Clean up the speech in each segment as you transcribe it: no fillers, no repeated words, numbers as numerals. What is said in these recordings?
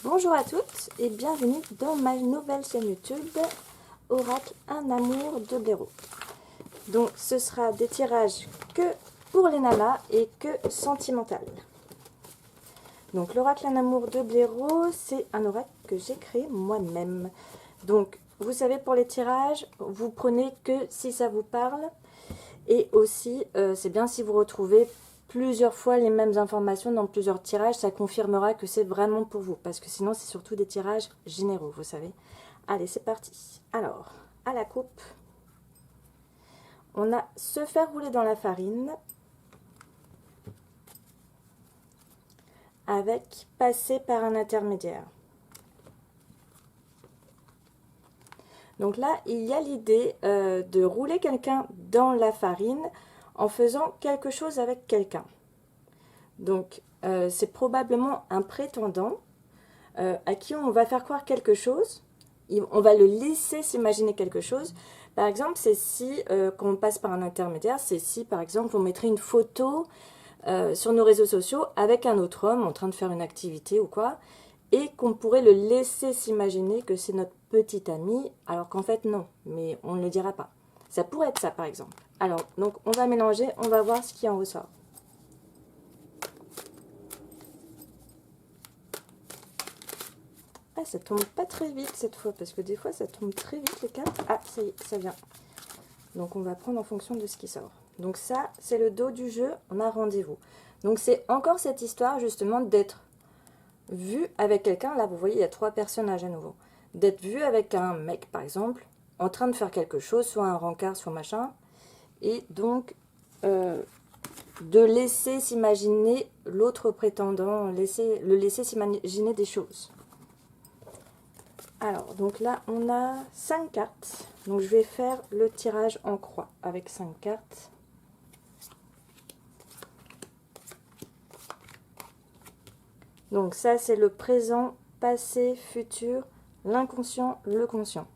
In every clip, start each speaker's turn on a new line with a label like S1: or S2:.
S1: Bonjour à toutes et bienvenue dans ma nouvelle chaîne YouTube Oracle Un amour de blaireau. Donc ce sera des tirages que pour les nanas et que sentimental. Donc l'oracle Un amour de blaireau, c'est un oracle que j'ai créé moi-même. Donc vous savez, pour les tirages, vous prenez que si ça vous parle. Et aussi, c'est bien si vous retrouvez plusieurs fois les mêmes informations dans plusieurs tirages, ça confirmera que c'est vraiment pour vous. Parce que sinon, c'est surtout des tirages généraux, vous savez. Allez, c'est parti. Alors, à la coupe, on a se faire rouler dans la farine avec passer par un intermédiaire. Donc là, il y a l'idée de rouler quelqu'un dans la farine en faisant quelque chose avec quelqu'un. Donc, c'est probablement un prétendant à qui on va faire croire quelque chose. On va le laisser s'imaginer quelque chose. Par exemple, c'est si, quand on passe par un intermédiaire, c'est si, par exemple, on mettrait une photo sur nos réseaux sociaux avec un autre homme en train de faire une activité ou quoi, et qu'on pourrait le laisser s'imaginer que c'est notre petit ami, alors qu'en fait, non, mais on ne le dira pas. Ça pourrait être ça, par exemple. Alors, donc, on va mélanger, on va voir ce qui en ressort. Ah, ça tombe pas très vite cette fois, parce que des fois, ça tombe très vite les cartes. Ah, ça y est, ça vient. Donc, on va prendre en fonction de ce qui sort. Donc ça, c'est le dos du jeu, on a rendez-vous. Donc, c'est encore cette histoire, justement, d'être vu avec quelqu'un. Là, vous voyez, il y a 3 personnages à nouveau. D'être vu avec un mec, par exemple, en train de faire quelque chose, soit un rencard, soit machin. Et donc, de laisser s'imaginer l'autre prétendant, le laisser s'imaginer des choses. Alors, donc là, on a 5 cartes. Donc, je vais faire le tirage en croix avec 5 cartes. Donc, ça, c'est le présent, passé, futur, l'inconscient, le conscient.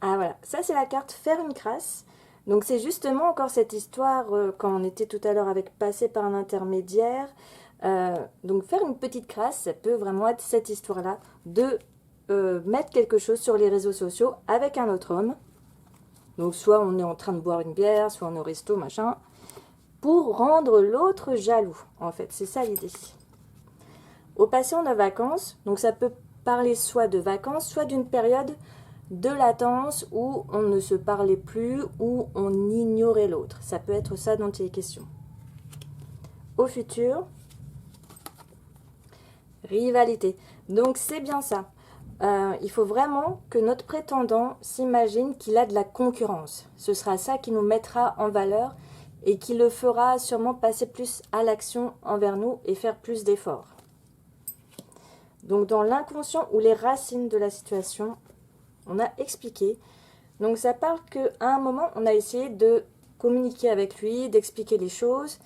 S1: Ah, voilà. Ça, c'est la carte faire une crasse. Donc, c'est justement encore cette histoire, quand on était tout à l'heure avec passer par un intermédiaire. Donc, faire une petite crasse, ça peut vraiment être cette histoire-là de mettre quelque chose sur les réseaux sociaux avec un autre homme. Donc, soit on est en train de boire une bière, soit on est au resto, machin, pour rendre l'autre jaloux, en fait. C'est ça l'idée. Au passé, on a vacances. Donc, ça peut parler soit de vacances, soit d'une période de latence où on ne se parlait plus, où on ignorait l'autre. Ça peut être ça dont il est question. Au futur, rivalité. Donc c'est bien ça. Il faut vraiment que notre prétendant s'imagine qu'il a de la concurrence. Ce sera ça qui nous mettra en valeur et qui le fera sûrement passer plus à l'action envers nous et faire plus d'efforts. Donc dans l'inconscient ou les racines de la situation, on a expliqué. Donc ça parle qu'à un moment, on a essayé de communiquer avec lui, d'expliquer les choses.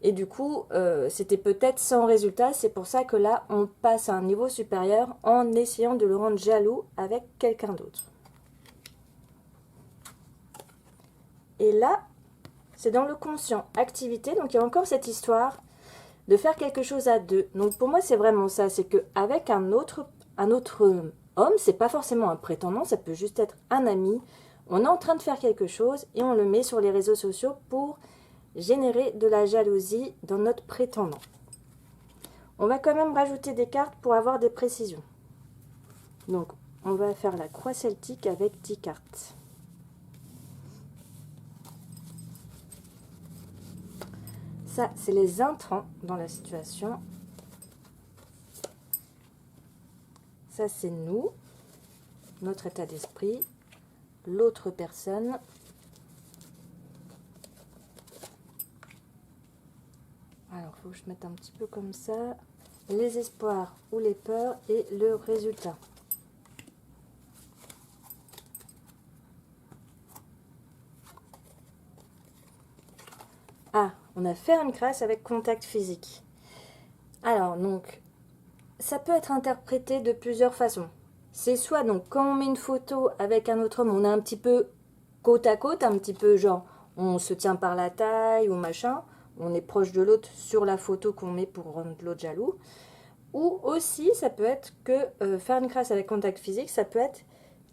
S1: Et du coup, c'était peut-être sans résultat. C'est pour ça que là, on passe à un niveau supérieur en essayant de le rendre jaloux avec quelqu'un d'autre. Et là, c'est dans le conscient. Activité, donc il y a encore cette histoire de faire quelque chose à deux. Donc pour moi, c'est vraiment ça. C'est qu'avec un autre homme, c'est pas forcément un prétendant, ça peut juste être un ami. On est en train de faire quelque chose et on le met sur les réseaux sociaux pour générer de la jalousie dans notre prétendant. On va quand même rajouter des cartes pour avoir des précisions. Donc, on va faire la croix celtique avec 10 cartes. Ça, c'est les intrants dans la situation. Ça, c'est nous, notre état d'esprit, l'autre personne. Alors, il faut que je mette un petit peu comme ça. Les espoirs ou les peurs et le résultat. Ah, on a fait une crasse avec contact physique. Alors, donc, ça peut être interprété de plusieurs façons. C'est soit, donc, quand on met une photo avec un autre homme, on est un petit peu côte à côte, un petit peu genre, on se tient par la taille ou machin. on est proche de l'autre sur la photo qu'on met pour rendre l'autre jaloux. Ou aussi, ça peut être que faire une crasse avec contact physique, ça peut être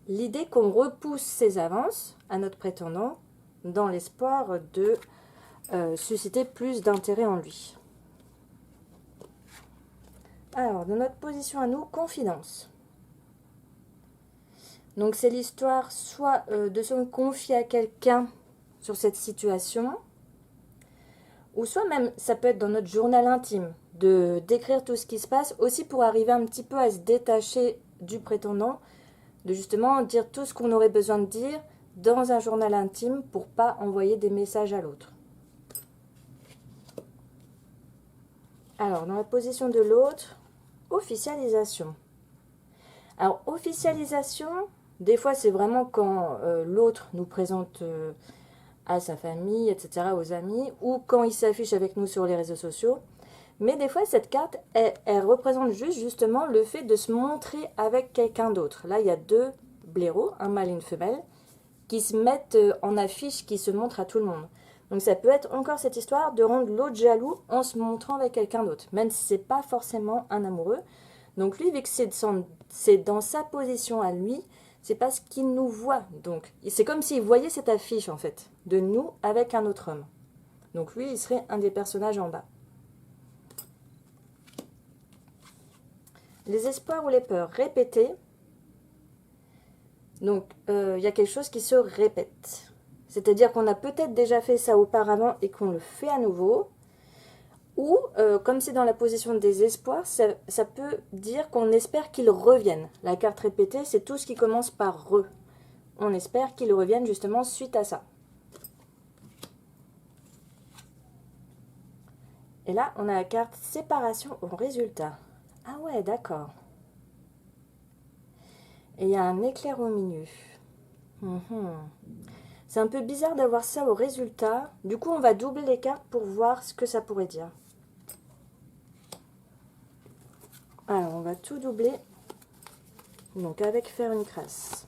S1: l'idée qu'on repousse ses avances à notre prétendant dans l'espoir de susciter plus d'intérêt en lui. Alors, dans notre position à nous, confidence. Donc, c'est l'histoire soit de se confier à quelqu'un sur cette situation, ou soit même, ça peut être dans notre journal intime, de décrire tout ce qui se passe, aussi pour arriver un petit peu à se détacher du prétendant, de justement dire tout ce qu'on aurait besoin de dire dans un journal intime pour pas envoyer des messages à l'autre. Alors, dans la position de l'autre, officialisation. Alors, officialisation, des fois, c'est vraiment quand l'autre nous présente à sa famille, etc., aux amis, ou quand il s'affiche avec nous sur les réseaux sociaux. Mais des fois, cette carte, elle représente justement le fait de se montrer avec quelqu'un d'autre. Là, il y a deux blaireaux, un mâle et une femelle, qui se mettent en affiche, qui se montrent à tout le monde. Donc ça peut être encore cette histoire de rendre l'autre jaloux en se montrant avec quelqu'un d'autre, même si c'est pas forcément un amoureux. Donc lui, vu que c'est dans sa position à lui, c'est parce qu'il nous voit. Donc c'est comme s'il voyait cette affiche en fait, de nous avec un autre homme. Donc lui, il serait un des personnages en bas. Les espoirs ou les peurs répétées. Donc il y a quelque chose qui se répète. C'est-à-dire qu'on a peut-être déjà fait ça auparavant et qu'on le fait à nouveau. Ou, comme c'est dans la position des espoirs, ça peut dire qu'on espère qu'ils reviennent. La carte répétée, c'est tout ce qui commence par « re ». On espère qu'ils reviennent justement suite à ça. Et là, on a la carte séparation au résultat. Ah ouais, d'accord. Et il y a un éclair au milieu. C'est un peu bizarre d'avoir ça au résultat. Du coup, on va doubler les cartes pour voir ce que ça pourrait dire. Alors, on va tout doubler. Donc, avec faire une crasse.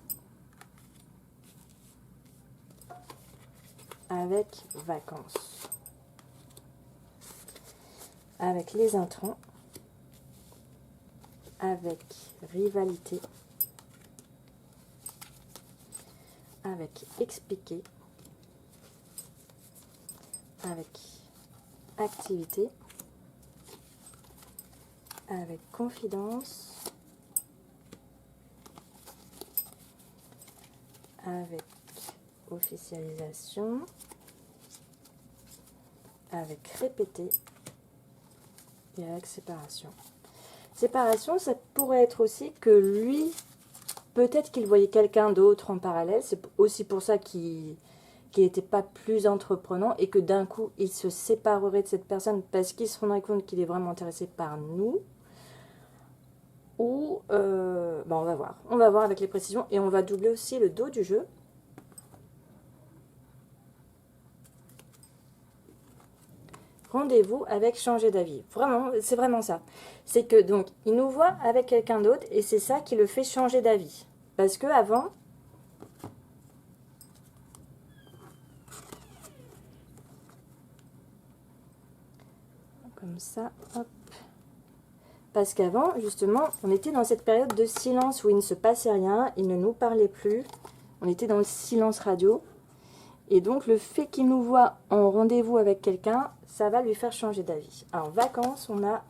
S1: Avec vacances. Avec les intrants. Avec rivalité. Avec expliquer. Avec activité. Avec confidence. Avec officialisation. Avec répéter. Et avec séparation. Séparation, ça pourrait être aussi que lui, peut-être qu'il voyait quelqu'un d'autre en parallèle. C'est aussi pour ça qu'il n'était pas plus entreprenant et que d'un coup, il se séparerait de cette personne parce qu'il se rendrait compte qu'il est vraiment intéressé par nous. Ou, on va voir. On va voir avec les précisions et on va doubler aussi le dos du jeu. Rendez-vous avec changer d'avis. Vraiment, c'est vraiment ça. C'est que donc, il nous voit avec quelqu'un d'autre et c'est ça qui le fait changer d'avis. Parce que avant, comme ça, hop. Parce qu'avant, justement, on était dans cette période de silence où il ne se passait rien, il ne nous parlait plus. On était dans le silence radio. Et donc, le fait qu'il nous voit en rendez-vous avec quelqu'un, ça va lui faire changer d'avis. Alors, vacances, on a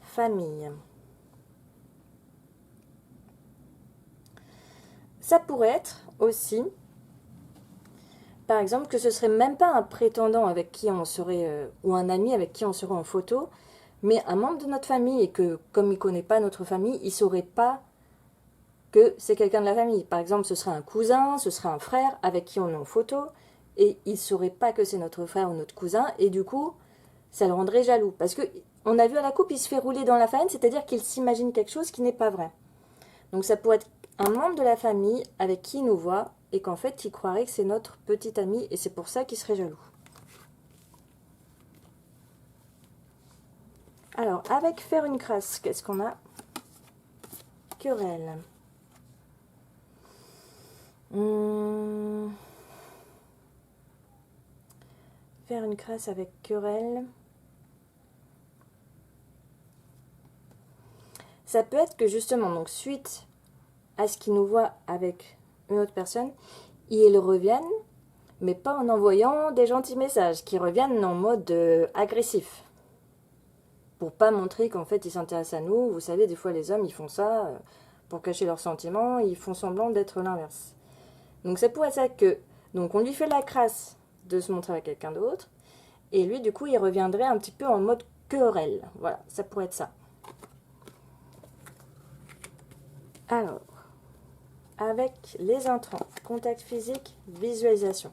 S1: famille. Ça pourrait être aussi, par exemple, que ce serait même pas un prétendant avec qui on serait, ou un ami avec qui on serait en photo, mais un membre de notre famille et que, comme il ne connaît pas notre famille, il ne saurait pas que c'est quelqu'un de la famille. Par exemple, ce serait un cousin, ce serait un frère avec qui on est en photo, et il ne saurait pas que c'est notre frère ou notre cousin, et du coup, ça le rendrait jaloux. Parce que on a vu à la coupe, il se fait rouler dans la farine, c'est-à-dire qu'il s'imagine quelque chose qui n'est pas vrai. Donc ça pourrait être un membre de la famille avec qui il nous voit, et qu'en fait, il croirait que c'est notre petit ami, et c'est pour ça qu'il serait jaloux. Alors, avec faire une crasse, qu'est-ce qu'on a? Querelle. Faire une crasse avec querelle. Ça peut être que justement, donc suite à ce qu'ils nous voient avec une autre personne, ils reviennent, mais pas en envoyant des gentils messages, qui reviennent en mode agressif. Pour pas montrer qu'en fait ils s'intéressent à nous. Vous savez, des fois les hommes ils font ça pour cacher leurs sentiments, ils font semblant d'être l'inverse. Donc ça pourrait être ça que, donc on lui fait la crasse de se montrer à quelqu'un d'autre, et lui du coup il reviendrait un petit peu en mode querelle. Voilà, ça pourrait être ça. Alors, avec les intrants, contact physique, visualisation.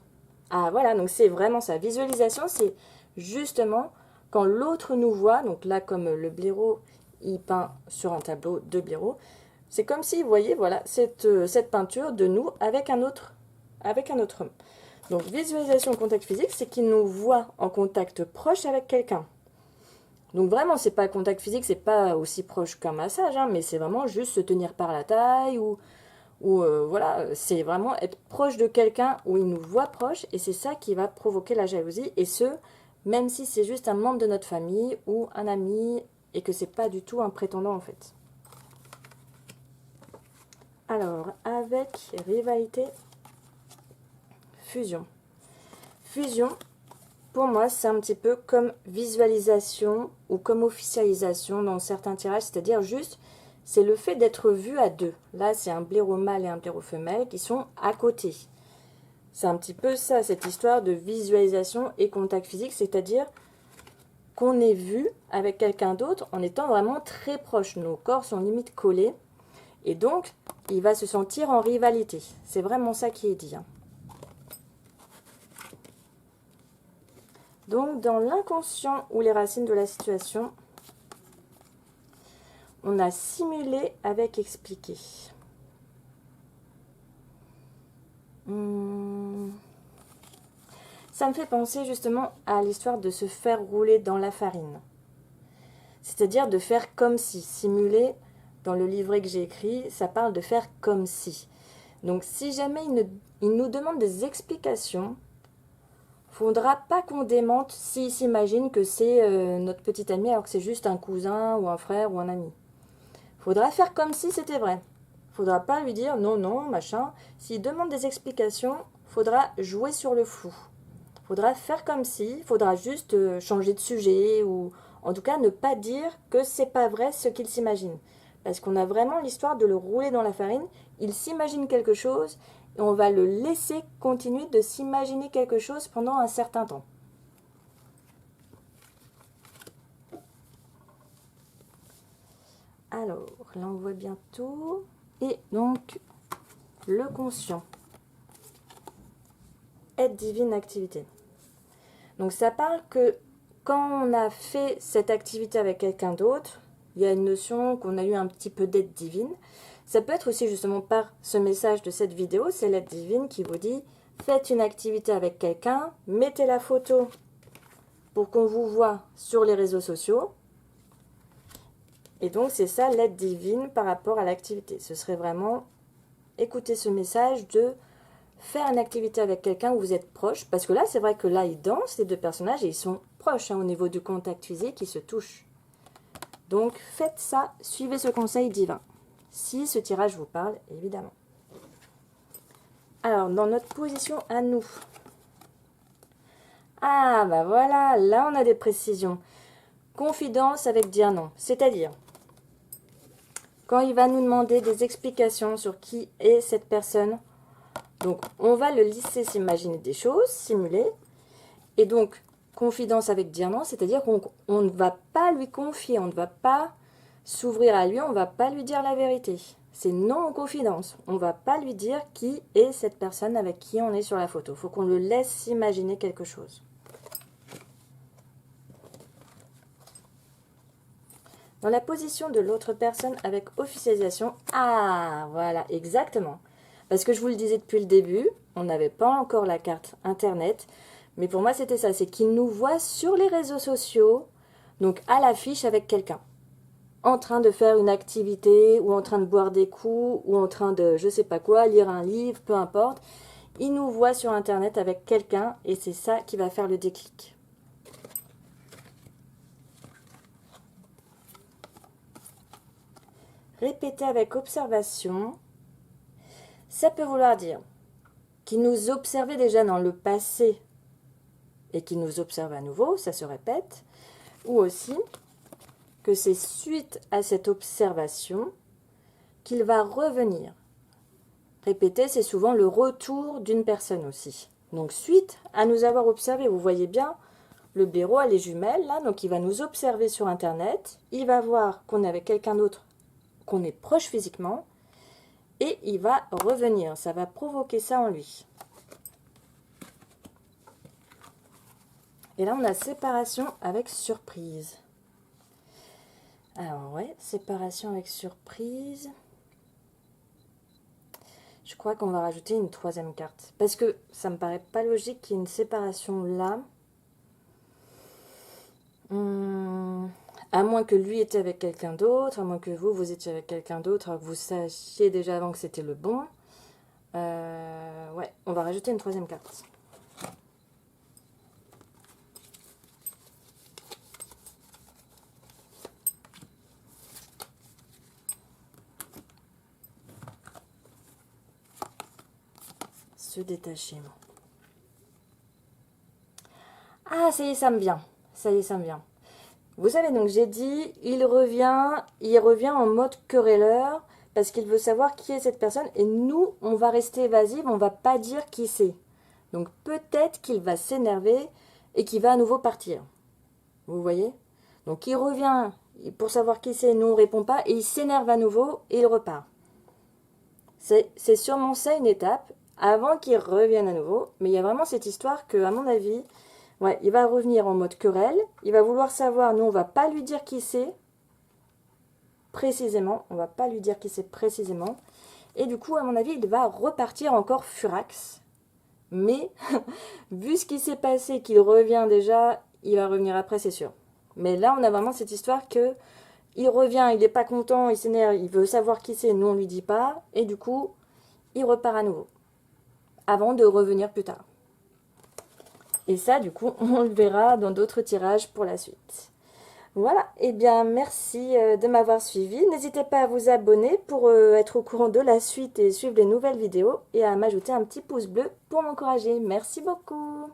S1: Ah voilà, donc c'est vraiment ça. Visualisation, c'est justement quand l'autre nous voit, donc là comme le blaireau, il peint sur un tableau de blaireau, c'est comme si, vous voyez, voilà, cette peinture de nous avec un autre homme. Donc visualisation, contact physique, c'est qu'il nous voit en contact proche avec quelqu'un. Donc vraiment, c'est pas contact physique, c'est pas aussi proche qu'un massage, hein, mais c'est vraiment juste se tenir par la taille ou voilà, c'est vraiment être proche de quelqu'un où il nous voit proche, et c'est ça qui va provoquer la jalousie, et ce, même si c'est juste un membre de notre famille ou un ami, et que c'est pas du tout un prétendant en fait. Alors, avec rivalité, fusion. Fusion, pour moi, c'est un petit peu comme visualisation ou comme officialisation dans certains tirages, c'est-à-dire juste, c'est le fait d'être vu à deux. Là, c'est un blaireau mâle et un blaireau femelle qui sont à côté. C'est un petit peu ça, cette histoire de visualisation et contact physique, c'est-à-dire qu'on est vu avec quelqu'un d'autre en étant vraiment très proche. Nos corps sont limite collés, et donc, il va se sentir en rivalité. C'est vraiment ça qui est dit, hein. Donc, dans l'inconscient ou les racines de la situation, on a simulé avec expliqué. Ça me fait penser justement à l'histoire de se faire rouler dans la farine. C'est-à-dire de faire comme si. Simuler, dans le livret que j'ai écrit, ça parle de faire comme si. Donc, si jamais il nous demande des explications, faudra pas qu'on démente s'il s'imagine que c'est notre petit ami alors que c'est juste un cousin ou un frère ou un ami. Faudra faire comme si c'était vrai. Faudra pas lui dire non, non, machin. S'il demande des explications, faudra jouer sur le flou. Faudra faire comme si, faudra juste changer de sujet ou en tout cas ne pas dire que c'est pas vrai ce qu'il s'imagine. Parce qu'on a vraiment l'histoire de le rouler dans la farine. Il s'imagine quelque chose et on va le laisser continuer de s'imaginer quelque chose pendant un certain temps. Alors, là on voit bientôt. Et donc, le conscient. Aide divine activité. Donc ça parle que quand on a fait cette activité avec quelqu'un d'autre, il y a une notion qu'on a eu un petit peu d'aide divine. Ça peut être aussi justement par ce message de cette vidéo, c'est l'aide divine qui vous dit faites une activité avec quelqu'un, mettez la photo pour qu'on vous voit sur les réseaux sociaux. Et donc c'est ça l'aide divine par rapport à l'activité. Ce serait vraiment écouter ce message de faire une activité avec quelqu'un où vous êtes proche. Parce que là, c'est vrai que là, ils dansent, les deux personnages, et ils sont proches hein, au niveau du contact physique, ils se touchent. Donc faites ça, suivez ce conseil divin. Si ce tirage vous parle, évidemment. Alors, dans notre position à nous. Ah, bah voilà, là on a des précisions. Confidence avec dire non. C'est-à-dire, quand il va nous demander des explications sur qui est cette personne, donc on va le laisser s'imaginer des choses, simuler. Et donc, confidence avec dire non, c'est-à-dire qu'on ne va pas lui confier, on ne va pas s'ouvrir à lui, on ne va pas lui dire la vérité. C'est non en confidence. On ne va pas lui dire qui est cette personne avec qui on est sur la photo. Il faut qu'on le laisse s'imaginer quelque chose. Dans la position de l'autre personne avec officialisation, ah, voilà, exactement. Parce que je vous le disais depuis le début, on n'avait pas encore la carte internet. Mais pour moi, c'était ça, c'est qu'il nous voit sur les réseaux sociaux, donc à l'affiche avec quelqu'un. En train de faire une activité, ou en train de boire des coups, ou en train de, je sais pas quoi, lire un livre, peu importe. il nous voit sur Internet avec quelqu'un et c'est ça qui va faire le déclic. Répéter avec observation, ça peut vouloir dire qu'il nous observait déjà dans le passé et qu'il nous observe à nouveau, ça se répète, ou aussi que c'est suite à cette observation qu'il va revenir. Répéter, c'est souvent le retour d'une personne aussi. Donc suite à nous avoir observé, vous voyez bien, le blaireau a les jumelles là, donc il va nous observer sur Internet, il va voir qu'on est avec quelqu'un d'autre, qu'on est proche physiquement, et il va revenir. Ça va provoquer ça en lui. Et là, on a séparation avec surprise. Alors ouais, séparation avec surprise. Je crois qu'on va rajouter une troisième carte. Parce que ça me paraît pas logique qu'il y ait une séparation là. À moins que lui était avec quelqu'un d'autre, à moins que vous étiez avec quelqu'un d'autre, que vous sachiez déjà avant que c'était le bon. Ouais, on va rajouter une troisième carte. Se détacher. Ah, ça y est, ça me vient. Ça y est, ça me vient. Vous savez, donc j'ai dit, il revient en mode querelleur parce qu'il veut savoir qui est cette personne et nous, on va rester évasif, on va pas dire qui c'est. Donc peut-être qu'il va s'énerver et qu'il va à nouveau partir. Vous voyez? Donc il revient pour savoir qui c'est, nous on répond pas et il s'énerve à nouveau et il repart. C'est sûrement ça une étape avant qu'il revienne à nouveau, mais il y a vraiment cette histoire que, à mon avis, ouais, il va revenir en mode querelle, il va vouloir savoir, nous on va pas lui dire qui c'est précisément, on va pas lui dire qui c'est précisément, et du coup à mon avis il va repartir encore furax, mais vu ce qui s'est passé, qu'il revient déjà, il va revenir après c'est sûr. Mais là on a vraiment cette histoire que il revient, il n'est pas content, il s'énerve, il veut savoir qui c'est, nous on lui dit pas, et du coup il repart à nouveau, avant de revenir plus tard. Et ça, du coup, on le verra dans d'autres tirages pour la suite. Voilà, et bien merci de m'avoir suivi. N'hésitez pas à vous abonner pour être au courant de la suite et suivre les nouvelles vidéos et à m'ajouter un petit pouce bleu pour m'encourager. Merci beaucoup.